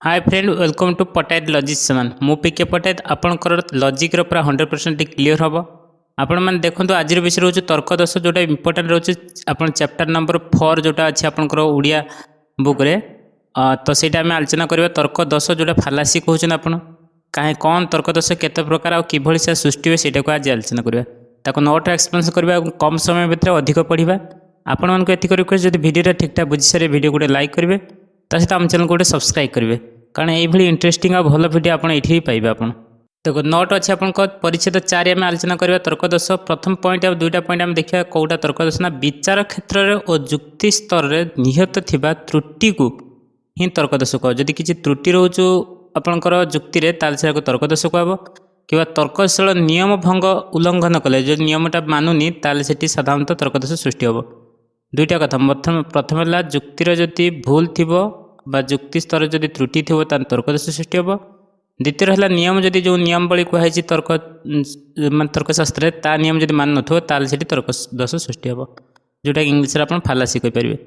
Hi friend welcome to Pattayat logics seven मु PK पट्टायत आपंकर logic पूरा 100% क्लीयर हम आपण मैंने देखो आज विषय रोचे तर्क दश जोटा इंपोर्टाट रोचे आप चैप्टर नंबर 4 जोटा अच्छे आपंकर ओडिया बुक रे तो सहीटा आम आलोचना करवा तर्क दश जोटा फालासी कहते आप कहीं कौन तर्क दश केते प्रकार और किभली से सृष्टि हुए सेटा को आज आलोचना करवा नोट एक्सप्लेन करवा कम समय भितर अधिक पढ़ा आपण मानक एतिक रिक्वेस्ट जब भिडियो ठीक ठाक बुझी सारे भिडियो गोटे लाइक करेंगे सहित आम चैनल गोटे सब्सक्राइब करेंगे कारण ये इंटरेस्टिंग और भल भिडियो आप ये पाइबे आप देखो नोट अच्छे आप परिच्छेद 4 आम आलोचना करवा तर्कदश प्रथम पॉइंट और दुईटा पॉइंट आम देखा कौटा तर्कदश ना विचार क्षेत्र में और जुक्ति स्तर में निहत थिबा त्रुटि को ही तर्कदश कह जदि किसी त्रुटि रोचु आपंकर जुक्ति में ताल तर्कदश कहब कि तर्कशील नियम भंग उल्लंघन कले जो नियमटा मानुनी ताल से साधारणतः तर्कदश सृष्टि हम दुईटा कथा प्रथम है जुक्तिर जदि भूल थी जुक्ति स्तर जदि त्रुटि थी तर्कदश सृष्टि हम द्वितीय है नियम जदि जो नियमावली कहुई तर्क मान तर्कशास्त्र ता नियम जदि मान नाल से तर्कदश सृष्टि हम जोटा इंग्लीश आप फालासी कहींपारे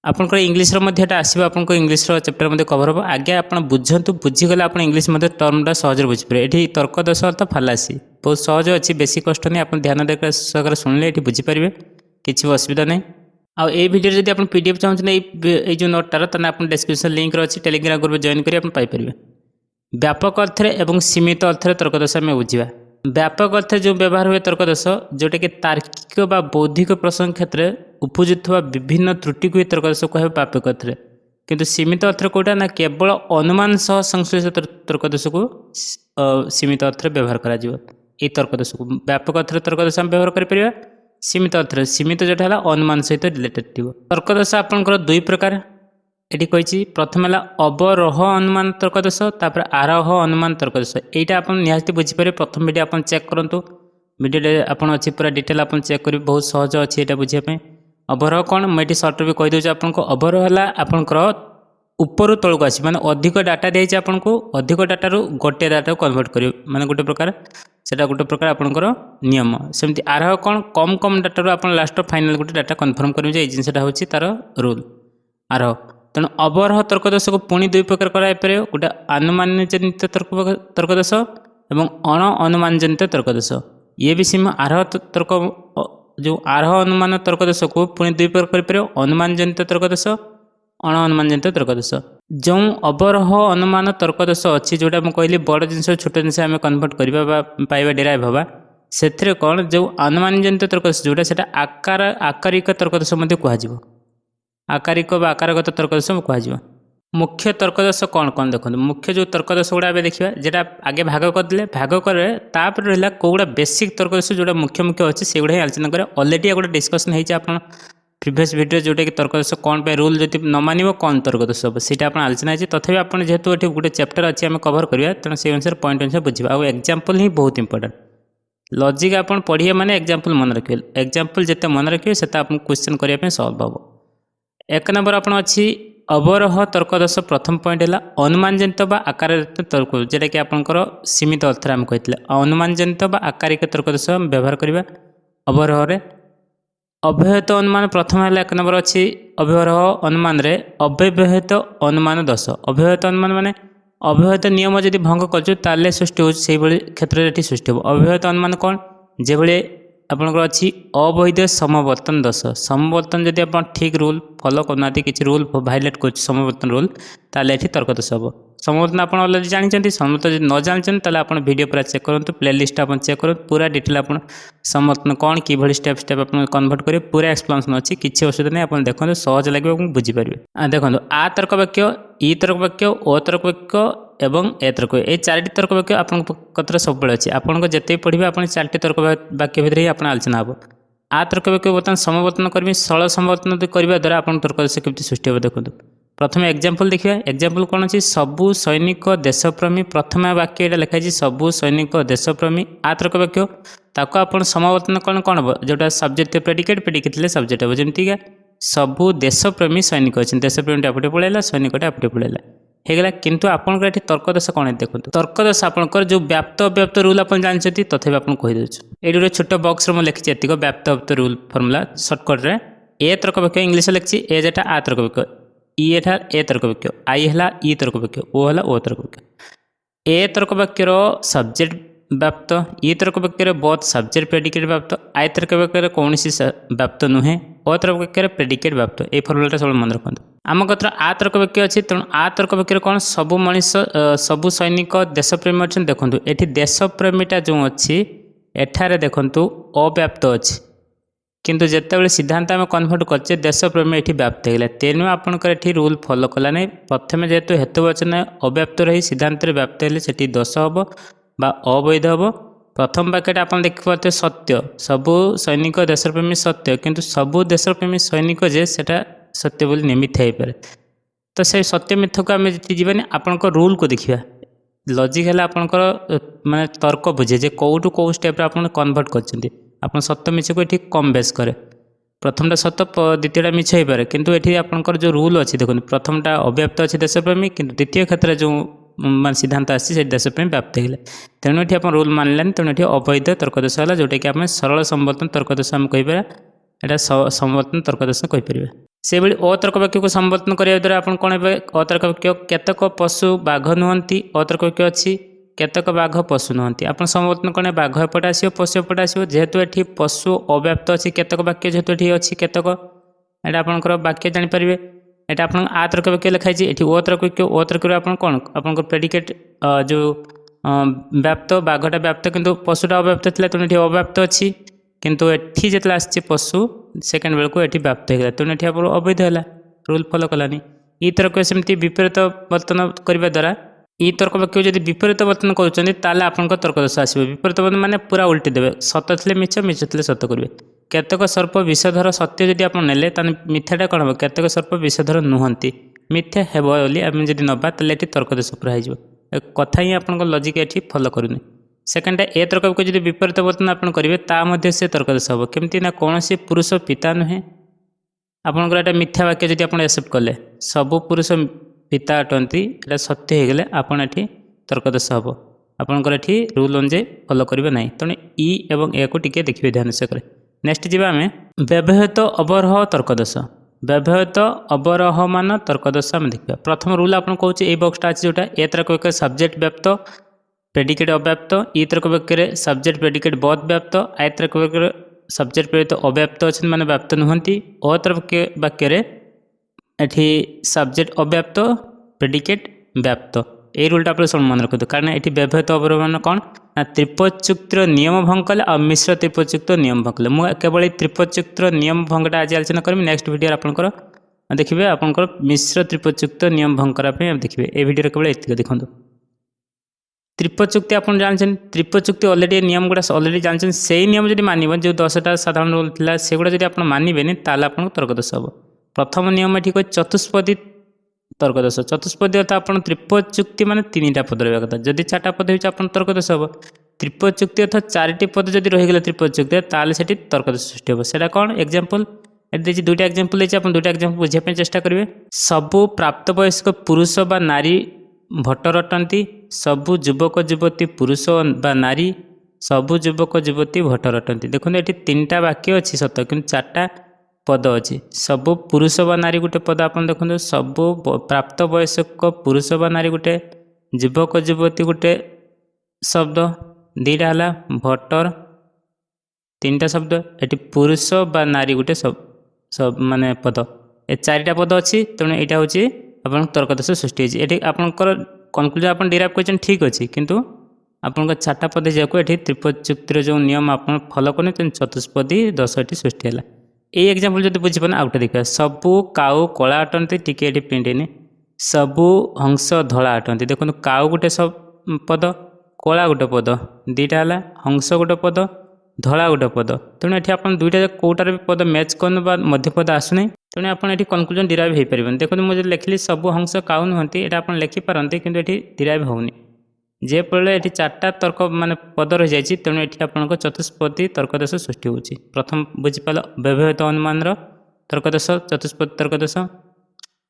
आपंकर इंग्लीश आसो आपको इंग्लीश चैप्टर मध्य कवर हम आगे आप बुझंतु बुझीगले आप इंग्लीश टर्मटा सहज बुझीपारे ये तर्कदश अर्थ फालासी बहुत सहज अच्छी बेसी कष्ट नहीं आप ध्यान देकर सहकार शुणिले ये बुझीपारे किसी असुविधा नहीं आउ ये वीडियो जब आप पीडीएफ चाहते ये जो नोटार आप डिस्क्रिप्शन लिंक अच्छी टेलीग्राम ग्रुप जॉइन कर पाइपर व्यापक अर्थ एवं सीमित अर्थ तर्कदश आम बुझा व्यापक अर्थ जो व्यवहार हुए तर्कदश जोटा कि तार्किक व बौद्धिक प्रसंग क्षेत्र में उपजुवा विभिन्न त्रुटि को तर्कदश कह व्यापक अर्थ किंतु सीमित अर्थ कौटा ना केवल अनुमान सह संश्लेषित तर्कदश को सीमित अर्थ व्यवहार कर तर्कदश को व्यापक अर्थ तर्कदश आम व्यवहार कर सीमित अर्थ सीमित जोटा है अनुमान सहित रिलेटेड थी तर्कदश आपंकर दुई प्रकार ये कही प्रथम है अवरोह अनुमान तर्कदश तापर आरोह अनुमान तर्कदश यहाँ आप निहाती बुझीपारे प्रथम वीडियो आप चेक करूँ वीडियो आप अच्छी पूरा डिटेल आप चेक करेंगे बहुत सहज अच्छी यहाँ बुझापी अवरोह कौन मुझे सर्ट भी कहीदे आपको अवरोह है आपंकर ऊपर तौक आस माने अधिक डाटा दी आपको अधिक डाटा गोटे डाटा कन्वर्ट कर माने गोटे प्रकार सेटा गोटे प्रकार आपंकर नियम सेमती आरोह कौन कम कम डाटा आप लास्ट फाइनाल गोटे डाटा कन्फर्म करेंगे ये जिनसा हूँ तार रूल आरोह तेणु अवरोह तर्कदश को पुणी दुई प्रकार कराइपर गोटे अनुमान जनित तर्कदश और अण अनुमान जनित तर्कदश ये भी सीमा आरोह तर्क जो आरोह अनुमान तर्कदश को पुणी दुई प्रकार कर अनुमान जनित तर्कदश अण अनुमान जनित तर्कदश जो अवरोह अनुमान तर्कदश अच्छी जोटा मुझे कहली बड़ जिन छोट जिन आम कन्वर्ट करवा पाइबा डेराइव हवा से कौन जो अनुमान जनित तर्कदश जोटा से आकारिक तर्कदश कह आकारिक व आकारगत तर्कदश कह मुख्य तर्कदश कौन कौन देखो मुख्य जो तर्कदश गुड़ा देखा जेटा आगे भाग करदे भाग करे तापर रहा कौड़ा बेसिक तर्कदश जोटा मुख्य मुख्य अच्छे से गुड़ा ही आलोचना करें अलरेडी गोटे डिस्कसन होती प्रीवियस वीडियो जोटा कि तर्कदश कौन पे रूल जब न मान कौन तर्कदश हम से आलोचना है तथापि आप जेहेतु ये गोटे चैप्टर अच्छे आम कवर करवा तेणु से अनुसार पॉइंट अनुसार बुझा आउ एग्जाम्पल ही बहुत इंपोर्टेंट लॉजिक आप पढ़िए माने एग्जाम्पल मन रखिए एग्जाम्पल जिते मन रखिए से आपको क्वेश्चन करने सॉल्व हम एक नंबर आप अच्छी अवरोह तर्कदश प्रथम पॉइंट है अनुमान जनित आकार तर्क जोटा कि आपंकर सीमित अर्थ आम कही अनुमान जनित आकारिक तर्कदश व्यवहार करवा अवरोह अव्यवहित अनुमान प्रथम है एक नंबर अच्छी अव्यवरोह अनुमान रे अव्यवहित अनुमान दश अव्यवहित अनुमान माने अव्यवहित नियम जब भंग कर सृष्टि हो क्षेत्र में सृष्टि हो अव्यवहित अनुमान कौन जो आपंकर अच्छी अवैध समवर्तन दश समवर्तन जब आप ठीक रूल फॉलो करना किसी रूल भाइलेट कर समवर्तन रूल ताले ये तर्कदश हम समवर्तन आप अलरेडी जानते समवर्तन जब न जानते आप वीडियो पूरा चेक करूँ प्लेलिस्ट आप चेक करूँ पूरा डिटेल आप समवर्तन कौन कि स्टेप स्टेप आप कन्वर्ट करेंगे पूरा एक्सप्लेनेशन अच्छी किसी असुविधा नहीं आप देखते सहज लगे बुझीपारे देखो आ तर्क वाक्य ई तर्क वाक्य ओ तर्क वाक्य एवं ए तर्क ये चारोटी तर्क वाक्य आप सब अच्छे आपको जिते पढ़े आप चारोटी तर्क वाक्य भितर ही आप आलोचना हम आ तर्क वाक्य बर्तमान समवर्तन करमी सरल समवर्तन करने द्वारा आप तर्कदश केमती सृष्टि हो देखो प्रथम एग्जाम्पल देखिए एग्जाम्पल कौन अच्छी सबू सैनिक देशप्रेमी प्रथम वाक्य यहाँ लिखाई सबू सैनिक देशप्रेमी आ तर्क वाक्य ताको आप समवर्तन कौन कौन हम जोटा सब्जेक्ट प्रेडिकेट प्रेडिकेट सब्जेक्ट हम जमीक सबू देशप्रेमी सैनिक अच्छे देशप्रेमी आपटे पलैला सैनिकटे आपटे पलैला होगा किंतु आपंकर ये तर्कदश कौन देखो तर्कदश आपंकर जो व्याप्त अव्याप्त रूल आप जानते तथापि आपको कहीदे ये गोटे छोट बक्स में लिखी एतिक व्याप्त अव्याप्त रूल फर्मुला सर्टकट्रे ए तर्क वाक्य इंग्लीश लिखी ए जेटा आ तर्क वाक्य ଇ ଏଠା ଏ ତର୍କ ବାକ୍ୟ, ଆଇ ହେଲା ଇ ତର୍କ ବାକ୍ୟ, ଓ ହେଲା ଓ ତର୍କ ବାକ୍ୟ। ए तर्क वाक्यर सब्जेक्ट व्याप्त, इ तर्क वाक्यर बोथ सब्जेक्ट प्रेडिकेट व्याप्त, आई तर्क वाक्यर कौन व्याप्त नुहे, ओ तर्क वाक्यर प्रेडिकेट व्याप्त। ये फर्मुलाटा सब मन रखते। आम कतर आ तर्क वाक्य अच्छी, तेणु आ तर्क वाक्य कौन सबू मनीष सबू सैनिक देशप्रेमी अच्छे। देखो ये देशप्रेमीटा जो अच्छी एठारे देखु अव्याप्त अच्छी, किंतु जितेबाला सिद्धांत आम कन्भर्ट करचे देशप्रेमी ये व्याप्त होगा। तेणु आपंकर ये रूल फॉलो कला नहीं। प्रथम जेहेतु हेतुवचन अव्याप्त रही सिद्धांत व्याप्त हेले से दोष हम बा अवैध हम। प्रथम वाक्यटा आप देखिए सत्य, सबू सैनिक देशप्रेमी सत्य, किंतु सबू देशप्रेमी सैनिक जे सेटा सत्य बोली मिथ्या हो पारे। तो से सत्य मिथ्या को आम जी जीवानी आपंक रूल को देखा। लॉजिक है आपंकर माने तर्क बुझे जे कौटू कौ स्टेप आप कन्वर्ट कर आप सत्य मिछ को ये कम बेस करे। प्रथमटा सत्य द्वितीयटा मिछ हो पारे, किंतु ये आपंकर जो रूल अच्छी देखो प्रथमटा अव्याप्त अच्छी देशप्रेमी, किंतु द्वितीय क्षेत्र जो मान सिद्धांत आसी देशप्रेमी व्याप्त होगा। तेणु ये आप रूल मानलानी, तेणु ये अवैध तर्कदोष है जोटा कि आम सरल संवर्तन तर्कदोष आम कहीपर, यहाँ संवर्तन तर्कदोष कहीपर। से भाई अतर्क वाक्य को संवर्तन करने द्वारा आप कौन हे अतर्क वाक्य केतक पशु बाघ नुहति, अतर्क वाक्य अच्छी केतक बाघ पशु नुहति। आप संवर्तन कौन बाघ एपटे आसो पशु एपटे आसो, जेहेतु ये पशु अव्याप्त अच्छी केतक वाक्य जेहेतु ये अच्छी केतक, यहाँ आपंकर वाक्य जानीपर। यहाँ आप आ तर्क वाक्य लिखाई ये ओ तर्क वाक्य, ओ तर्क आप कौन आप प्रेडिकेट जो व्याप्त बाघटा व्याप्त किंतु पशुटा अव्याप्त था, तेणु ये अव्याप्त अच्छी, किंतु एठी जितने आसी पशु सेकेंड बेलू ये व्याप्त होगा। तेणु ये अवैध है, रूल फॉलो कलानी। इ तर्क सेमती विपरीत वर्तन करने द्वारा इ तर्क वाक्य जब विपरीत वर्तन करें आपंक तर्कदोष आसो। विपरीत वर्तन माने पूरा उल्टी देवे, सत थे मिछ, मिछ थे सत करेंगे। केतक सर्प विषधर सत्य जब आप नेले मिथ्याटा कौन हम केतक सर्प विषधर नुहति, मिथ्या हे बोली आम जब नवा ये तर्कदोष पूरा हो कथा ही आप लॉजिक ये फॉलो करूनी। सेकेंड ए तर्क वाक्य जब विपरीत वर्तन आप करेंगे ता से तर्कदोष हम केमती ना कौन सी पुरुष पिता नुहे। आपंकर यहाँ मिथ्या वाक्य जब आप एक्सेप्ट कले सबू पुरुष पिता अटंती, यहाँ सत्य हो गले आप तर्कदोष हम। आपंकर ये रूल अनुजाई फॉलो करेंगे ना, तेणु इ एवं ए को टिके देखिए ध्यान से करे। नेक्स्ट जी आम व्यवहित अवरोह तर्कदोष, व्यवहित अवरोहमान तर्कदोष आम देखा। प्रथम रूल आप कहूँ ये बक्सटा अच्छी जोटा ए तर्क वाक्य सब्जेक्ट व्याप्त प्रेडिकेट अव्याप्त, इ तर्क वाक्य सब्जेक्ट प्रेडिकेट बोथ व्याप्त, आई तर्क वाक्य सब्जेक्ट प्रेडिकेट अव्याप्त अच्छे माने व्याप्त नुहति, ओ तर्क वाक्य ये सब्जेक्ट अव्याप्त प्रेडिकेट व्याप्त। ये रूलटा आप सब मन रखते, कारण ये व्यवहित अवरोहमान कौन ना त्रिपदचुक्तिर नियम भंग कले और मिश्र त्रिपदचुक्त नियम भंग कले। मुझे केवल त्रिपदचुक्तिर नियम भंगटा आज आलोचना करी। नेक्स्ट वीडियो आपंकर देखिए आपंकर मिश्र त्रिपदचुक्त नियम भंग करने देखिए। ये वीडियो केवल ये देखो त्रिपदचुक्ति आप जानते त्रिपदचुक्ति अलरेडी नियम गुड़ा अलरेडी जानते से नियम जब मानव जो 10टा साधारण रूल था सेगुड़ा जब आप मानबेनि आप तर्कदोष हम। प्रथम नियम ये कह चतुष्पदी तर्कदोष। चतुष्पदी अर्थ आप त्रिपदचुक्ति मान 3टा पद रहा कथा, जदि 4टा पद हो तर्कदोष हम। त्रिपदचुक्ति अर्थ 4टी पद जब रहीगला त्रिपदचुक्ति ताल से तर्कदोष सृष्टि हम। से कौन एग्जाम्पल ये 2टा एग्जाम्पल आप 2टा एग्जाम्पल बुझापी चेष्टा करेंगे। सबू प्राप्तवयस्क पुरुष बा नारी भटर अटंती, सबू युवक युवती पुरुष बा नारी, सबू युवक युवती भटर अटंती। देखो ये 3टा वाक्य अच्छी सत कि 4टा पद अच्छी। सबू पुरुष बा नारी गोटे पद आप देखो, सबू प्राप्त वयस्क पुरुष बा नारी गोटे, युवक युवती गोटे शब्द, 2टा है भटर 3टा शब्द, ये पुरुष बा नारी गोटे सब माने पद, ये 4टा पद अच्छी। तेणु यहाँ हूँ आप तर्कदोष सृष्टि होती। आपंकर कनक्लूजन आप डिराइव कर ठीक अच्छे, किंतु आपंकर 4टा पद जाक ये त्रिपदचुक्तिर जो नियम आप फॉलो करें तेनाली चतुष्पदी दोषटी सृष्टि है। ये एग्जाम्पल जो बुझीपारे आउ गए देखा। सबू काऊ कला अटंती, टिके ये प्रिंट है सबू हंस धला अटंती। देखो काऊ गोटे सब पद, कला गोटे पद, 2टा है हंस गोटे पद, धला गोटे पद। तेणु ये आप 2टा कौटार भी पद मैच कर मध्यपद आसुना, तेणु आप कनक्लूजन डिराइव हो पारे। देखो मुझे लिखली सबू हंस काऊ नुहति, यहाँ आप लिखिपारती कि ये डिराइव होनी जे फल ये 4टा तर्क मान पद रही जाए। तेणु ये आप चतुष्पदी तर्कदोष सृष्टि होती। प्रथम बुझीपाल व्यवहित अनुमान तर्कदोष, चतुष्पदी तर्कदोष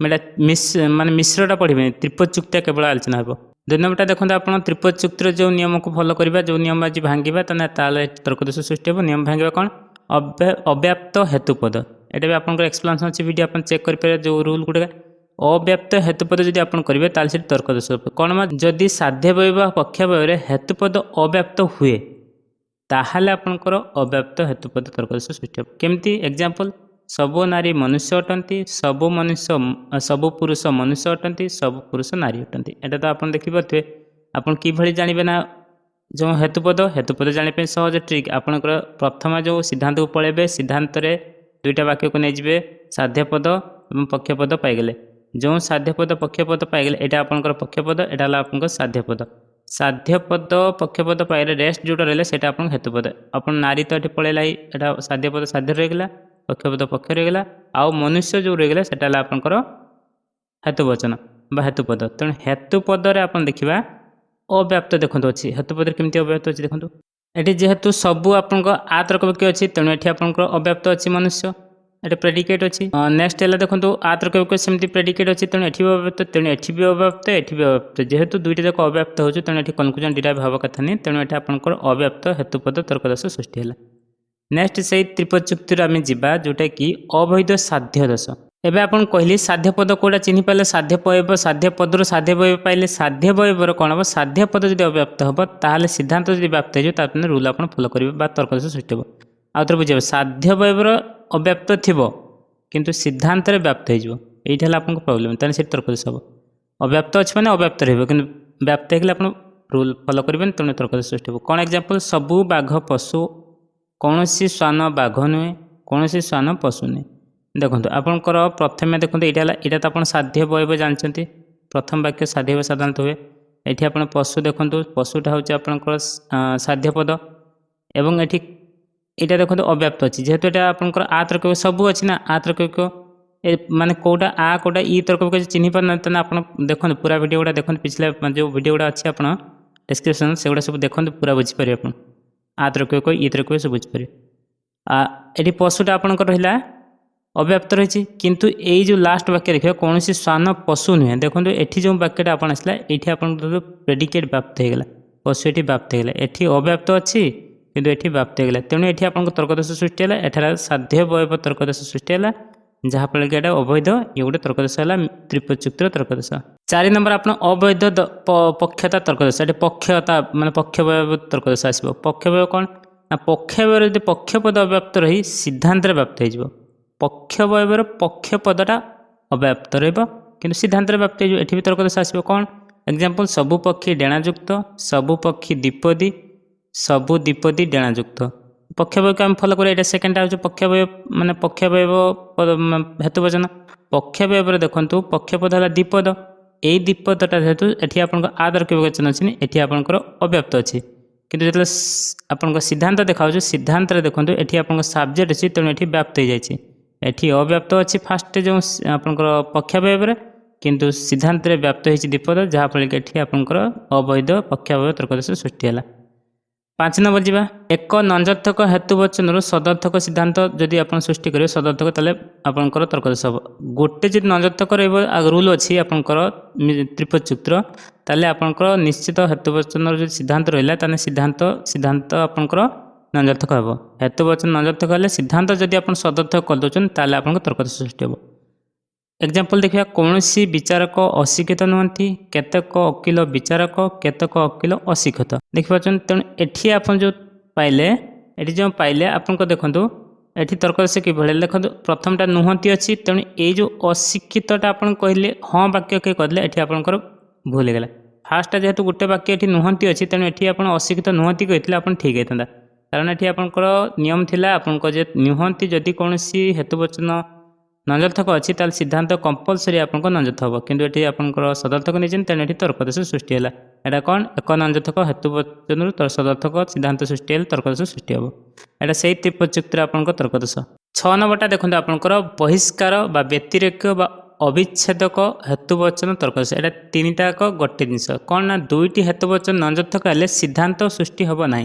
माने मिश्रटा पढ़े त्रिपदचुक्तिया केवल आलोचना हो। 2 नंबरटा देखो आप त्रिपदचुक्तिर जो नियम को फॉलो करवा, जो नियम आज भांगा तर्कदोष सृष्टि हो। नियम भांगा कौन अव्याप्त हेतुपद, ये भी आपंकर एक्सप्लेनेशन अच्छी वीडियो आप चेक करेंगे जो रूल गुड़ा अव्याप्त हेतुपद जदि आप करेंगे ताल से तर्क दोष कौन जदि साध्यवय पक्षावय हेतुपद अव्याप्त हुए ताहले आपनकर अव्याप्त हेतुपद तर्क दोष सृष्टि हो केमती एग्जांपल सबु नारी मनुष्य अटंती सबु पुरुष मनुष्य अटंती सबु पुरुष नारी अटंती एटा तो आपन देखि पारथि आपन कि भली जानिबे ना जो हेतुपद जानिबे सहज ट्रिक आपनकर प्रथम जो सिद्धांत को पळेबे सिद्धांत रे दुईटा वाक्य को नै जिवे साध्यपद एवं पक्षपद पाइगले जो साध्यपद पक्षपद पाइगले एटा आपनकर पक्षपद एटा हला आपनकर साध्यपद साध्यपद पक्षपद पाइले रेस्ट जोटा रहले सेटा आपन हेतुपद आपन नारी तो एठी पळेला एटा साध्यपद साध्य रहिगला पक्षपद पक्ष रहिगला आ मनुष्य जो रहिगला सेटा हला आपनकर हेतुवचन बा हेतुपद तेणु हेतुपद रे आपन देखिबा अव्याप्त देखंतु अछि हेतुपद केमति अव्याप्त अछि देखंतु एठी जेहेतु सबु आपनक आ तर्क वाक्य अछि तेणु एठी आपनकर अव्याप्त अछि मनुष्य एठी प्रेडिकेट अछि नेक्स्ट एला देखंतु आ तर्क वाक्य सेमति प्रेडिकेट अछि तेणु एठी अव्याप्त तेणु एठी भी अव्याप्त एठी भी अव्याप्त जेहेतु दुईटा जाक अव्याप्त होछु तेणु एठी कन्क्लूजन डिराइव हवा कथा नै तेणु एठी आपनकर अव्याप्त हेतुपद तर्क दोष सृष्टि होला नेक्स्ट से त्रिपद चुक्ति आम जा जोटा कि अवैध साध्य दोष एवं आप कहली साध्य पद कौटा चिन्ह पाले साध्य पयब साध्य पदर साध्य वयव पाइले साध्य वयवर कौन हम साध्य पद जब अव्याप्त हम ताहले सिद्धांत जब व्याप्त हो रूल आप फॉलो करेंगे तर्क दोष सृष्टि हो आउ थे बुझे साध्य वयवर अव्याप्त थी किंतु सिद्धांत व्याप्त हो ये आप प्रोब्लेम तेना से तर्क दोष हम अव्याप्त अच्छे मैंने अव्याप्त रहा कि व्याप्त होगा आप रूल फॉलो करेंगे तेणु तर्क दोष सृष्टि हो कौन एग्जांपल सबू बाघ पशु कौन श्वान बाघ नुहे कौन श्वान पशु नुहे देखो आपंकर प्रथम देखो यहाँ तो आप साध्य वयव जानते प्रथम वाक्य साध्य साधारणतः हुए ये आप पशु देखो पशुटा हूँ आपंकर साध्य पद एवं ये देखो अव्याप्त अच्छी जेहेतु यहाँ आपंकर आ तर्क सबू अच्छी ना आ तर्क माने कौटा आ कौटा ई तर्क चिन्ह पारना तेना आप देखो पूरा वीडियो गुड़ा देखो पिछले जो वीडियो गुड़ा अच्छी आप डिस्क्रिप्शन से गुड़ा सब देखो पूरा बुझीपारे आप आ तर्क ई तर्क सब बुझीपारे ये पशुटा आपंकर रहा अव्याप्त रही किंतु यही जो लास्ट वाक्य देखिए कौन श्वान पशु नुहे देखो ये जो वाक्यटा आप आसला ये आप प्रेडिकेट व्याप्त होगा पशु ये व्याप्त होगा ये अव्याप्त अच्छी किंतु ये व्याप्त होगा तेणु ये आप तर्क दोष सृष्टि है एठार साध्य वयव तर्क दोष सृष्टि है जहाँफल कि यहाँ अवैध ये गोटे तर्क दोष है त्रिपद चुक्तिर तर्क दोष 4 नंबर आप अवैध पक्षता तर्क दोष ये पक्षता माने पक्ष वयव तर्क दोष आसो पक्ष वयव कौन ना पक्ष वयव यदि पक्षपद अव्याप्त रही सिद्धांत व्याप्त हो पक्ष वयवर पक्ष पदटा अव्याप्त रही सिद्धांत व्याप्त हो भी तर्क दोष आसो कौन एग्जांपल सबु पक्षी डेणायुक्त सबु पक्षी द्विपदी सबु द्विपदी डेणायुक्त पक्ष वय को आम फॉलो करें सेकेंडा हूँ पक्ष वय माने पक्ष वय हेतुवचन पक्ष वय देखो पक्षपद है द्विपद यही द्विपदटा जेहेतु ये आप आ तर्क वचन अच्छी ये आपंकर अव्याप्त अच्छी किंतु जो आप सिद्धांत देखा सिद्धांत देखो ये आप सब्जेक्ट अच्छी तेणु ये व्याप्त हो जाए ये अव्याप्त अच्छी फास्ट जो आपंकर पक्ष वय किंतु सिद्धांत व्याप्त हो द्विपद जहाँफल कि ये आपंकर अवैध पक्ष वय तर्क दोष सृष्टि है 5 नंबर जा एक नंजर्थक हेतुवचन सदर्थक सिद्धांत जदि आप सृष्टि करेंगे सदर्थक तेल आपंकर तर्क दोष हम गोटे जो नंजर्थक रूल अच्छी आपंकर त्रिपद चुक्तिर ताले आपंकर निश्चित हेतुवचन जो सिद्धांत रहा ताने सिद्धांत आपंकर नंजर्थक हम हेतुवचन नंजर्थक हेल्ले सिद्धांत जदि आप सदर्थक करदे ताले आपंकर तर्क दोष सृष्टि हम एग्जांपल देखिए कौन विचारक अशिक्षित नुहति केतक वकील विचारक केतक वकील अशिक्षित देखिए तेणु ये आप जो पाइले ये जो पाइले आप देखो ये तर्क दोष कि देखो प्रथमटा नुहति अच्छी तेणु ये जो अशिक्षितटा आप कहले हाँ वाक्य किए कहले ये आपंकर भूल होगा फास्टा जेहेतु गोटे वाक्य ये नुहति अच्छी तेणु ये आप अशिक्षित नुहति कहते आप ठीक होता कारण ये आपंकर नियम थिला आपंकर नुहति जदि कौन हेतुवचन नंजर्थक अच्छी ताल सिद्धांत कंपलसरी आपको नंजर्थ हम किंतु ये आपंकर सदर्थक नहीं तेणु ये तर्क दोष सृष्टि है यहाँ कौन एक नंजर्थक हेतुवचन सदर्थक सिद्धांत सृष्टि है तर्क दोष सृष्टि हम यहाँ से त्रिपद चुक्तिर आपंकर तर्क दोष 6 नंबरटा देखो आपंकर बहिष्कार व्यतिरेक अविच्छेदक हेतुवचन तर्क दोष यहाँ 3टाक गोटे जिनस कौन ना 2टी हेतुवचन नंजर्थक हेल्ले सिद्धांत सृष्टि हम ना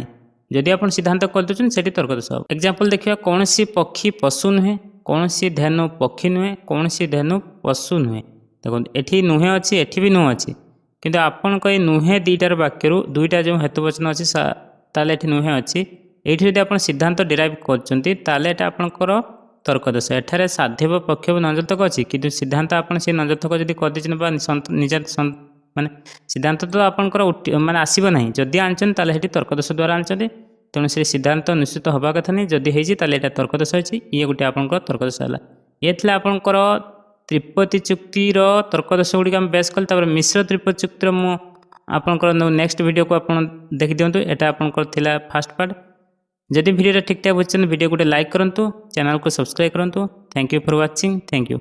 जदि आप सिद्धांत करदे से तर्क दोष हम एग्जांपल देखिए कौन पक्षी पशु नुहे कौन धेनु पक्षी नुहे कौन धेनु पशु नुहे देखो ये नुहे अच्छी एठी भी नुह अच्छी किंतु आपन कई नुहे दुईटार वाक्य 2टा जो हेतुवचन अच्छी ताले नुहे अच्छी ये जब आप सिद्धांत डिराइव कर आपंकर तर्क दोष एठारे साध्यव पक्ष नजरतक अच्छी कि सिद्धांत आप नजरतक जब करदे निज माने सिद्धांत तो आपंकर माने आसब ना जदि आनी तर्क दोष द्वारा आनी तेणु से सिद्धांत निश्चित हवा कथा नहीं जदि होती तर्क दोष अच्छी ये गोटे आप तर्क दोष है ये थे आपंकर त्रिपति चुक्तिर तर्क दोष गुड़िक आम बेस कल मिश्र त्रिपति चुक्तिर मु आपंकर नेक्स्ट वीडियो को आप देखी दिंतु यहाँ आपंकर फास्ट पार्ट जदि वीडियो ठीक ठाक बुझे वीडियो गोटे लाइक करूँ चैनल को सब्सक्राइब करूँ thank you for watching thank you.